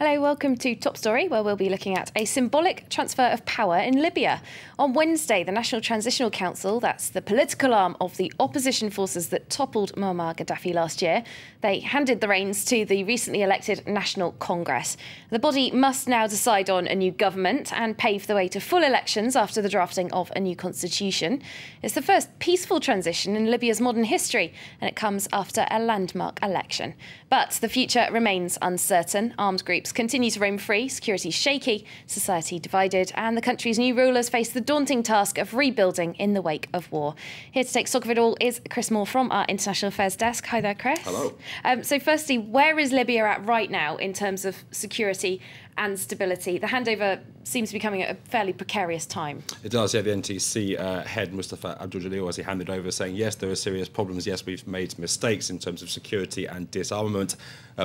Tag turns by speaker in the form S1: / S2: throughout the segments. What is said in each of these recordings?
S1: Hello, welcome to Top Story, where we'll be looking at a symbolic transfer of power in Libya. On Wednesday, the National Transitional Council, that's the political arm of the opposition forces that toppled Muammar Gaddafi last year, they handed the reins to the recently elected National Congress. The body must now decide on a new government and pave the way to full elections after the drafting of a new constitution. It's the first peaceful transition in Libya's modern history, and it comes after a landmark election. But the future remains uncertain. Armed groups continue to roam free, security shaky, society divided, and the country's new rulers face the daunting task of rebuilding in the wake of war. Here to take stock of it all is Chris Moore from our International Affairs Desk. Hi there, Chris.
S2: Hello.
S1: So firstly, where is Libya at right now in terms of security and stability? The handover seems to be coming at a fairly precarious time.
S2: It does, yeah. The NTC head, Mustafa Abdul Jalil, as he handed over, saying, yes, there are serious problems. Yes, we've made mistakes in terms of security and disarmament.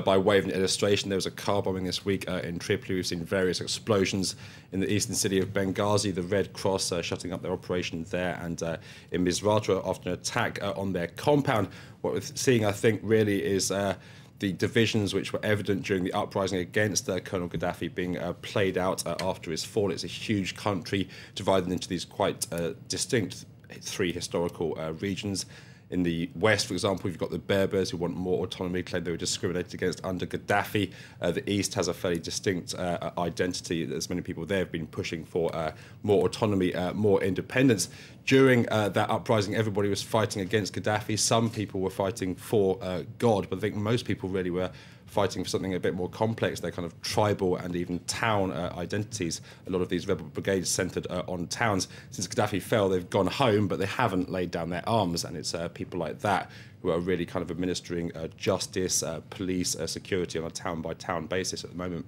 S2: By way of an illustration, there was a car bombing this week in Tripoli. We've seen various explosions in the eastern city of Benghazi, the Red Cross shutting up their operation there, and in Misrata after an attack on their compound. What we're seeing, I think, really is the divisions which were evident during the uprising against Colonel Gaddafi being played out after his fall. It's a huge country divided into these quite distinct three historical regions. In the west, for example, you've got the Berbers who want more autonomy, claim they were discriminated against under Gaddafi. The east has a fairly distinct identity. As many people there have been pushing for more autonomy, more independence. During that uprising, everybody was fighting against Gaddafi. Some people were fighting for God, but I think most people really were fighting for something a bit more complex, their kind of tribal and even town identities. A lot of these rebel brigades centred on towns. Since Gaddafi fell, they've gone home, but they haven't laid down their arms, and it's people like that who are really kind of administering justice, police, security on a town-by-town basis at the moment.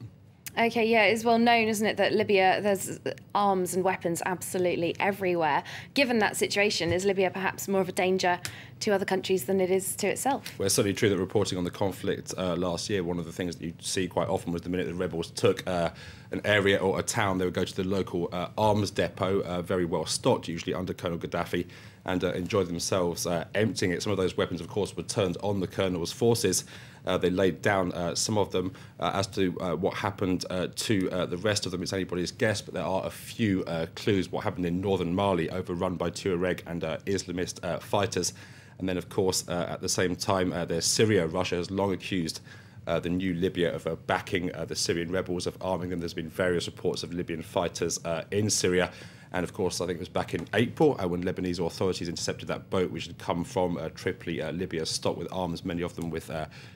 S1: OK, yeah, it's well known, isn't it, that Libya, there's arms and weapons absolutely everywhere. Given that situation, is Libya perhaps more of a danger to other countries than it is to itself?
S2: Well, it's certainly true that reporting on the conflict last year, one of the things that you see quite often was the minute the rebels took an area or a town, they would go to the local arms depot, very well stocked, usually under Colonel Gaddafi, and enjoy themselves emptying it. Some of those weapons, of course, were turned on the colonel's forces. They laid down some of them. As to what happened to the rest of them, it's anybody's guess, but there are a few clues. What happened in northern Mali, overrun by Tuareg and Islamist fighters. And then, of course, at the same time, there's Syria. Russia has long accused the new Libya of backing the Syrian rebels, of arming them. There's been various reports of Libyan fighters in Syria. And, of course, I think it was back in April when Lebanese authorities intercepted that boat which had come from Tripoli, Libya, stocked with arms, many of them with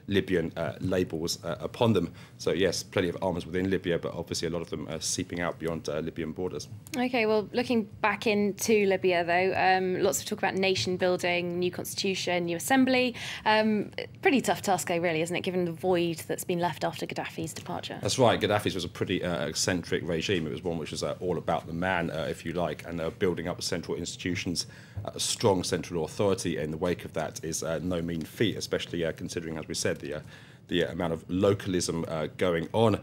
S2: Libyan labels upon them. So, yes, plenty of arms within Libya, but obviously a lot of them seeping out beyond Libyan borders.
S1: OK, well, looking back into Libya, though, lots of talk about nation building, new constitution, new assembly. Pretty tough task, though, really, isn't it, given the void that's been left after Gaddafi's departure?
S2: That's right. Gaddafi's was a pretty eccentric regime. It was one which was all about the man, if you like, and building up central institutions, a strong central authority in the wake of that is no mean feat, especially considering, as we said, the amount of localism going on.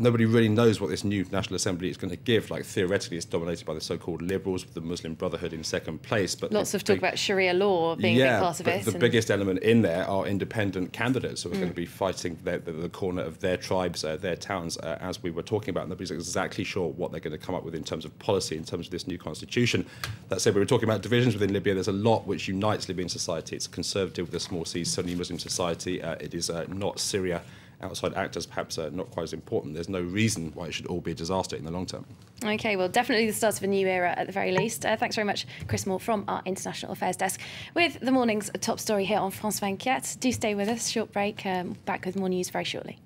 S2: Nobody really knows what this new National Assembly is going to give. Like, theoretically, it's dominated by the so-called liberals, with the Muslim Brotherhood in second place. But
S1: lots of talk about Sharia law being a big part of it.
S2: The biggest element in there are independent candidates who are going to be fighting the corner of their tribes, their towns, as we were talking about. Nobody's exactly sure what they're going to come up with in terms of policy, in terms of this new constitution. That said, we were talking about divisions within Libya. There's a lot which unites Libyan society. It's conservative with a small c, Sunni Muslim society. It is not Syria. Outside actors perhaps not quite as important. There's no reason why it should all be a disaster in the long term. OK, well, definitely the start of a new era at the very least. Thanks very much, Chris Moore, from our International Affairs Desk, with the morning's top story here on France 24. Do stay with us. Short break. Back with more news very shortly.